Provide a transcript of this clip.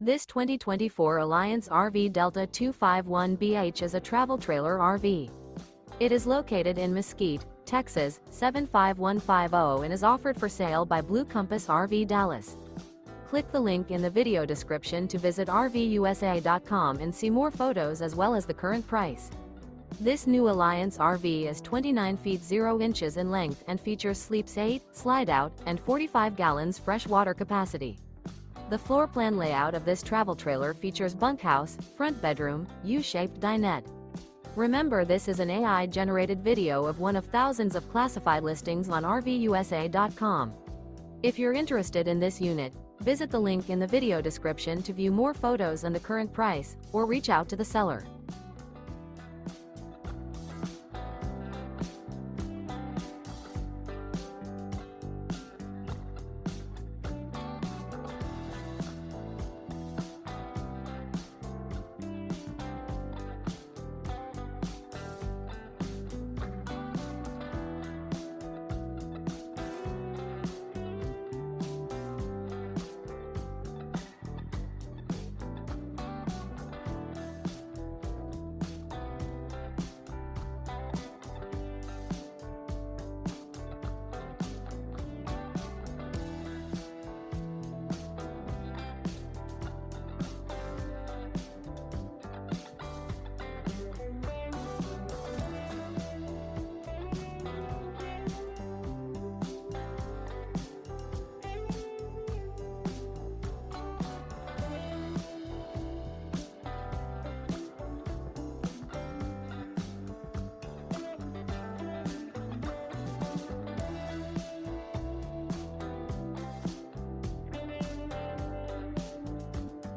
This 2024 Alliance RV Delta 251BH is a travel trailer RV. It is located in Mesquite, Texas, 75150 and is offered for sale by Blue Compass RV Dallas. Click the link in the video description to visit RVUSA.com and see more photos as well as the current price. This new Alliance RV is 29 feet 0 inches in length and features sleeps 8, slide-out, and 45 gallons fresh water capacity. The floor plan layout of this travel trailer features bunkhouse, front bedroom, U-shaped dinette. Remember, this is an AI-generated video of one of thousands of classified listings on RVUSA.com. If you're interested in this unit, visit the link in the video description to view more photos and the current price, or reach out to the seller.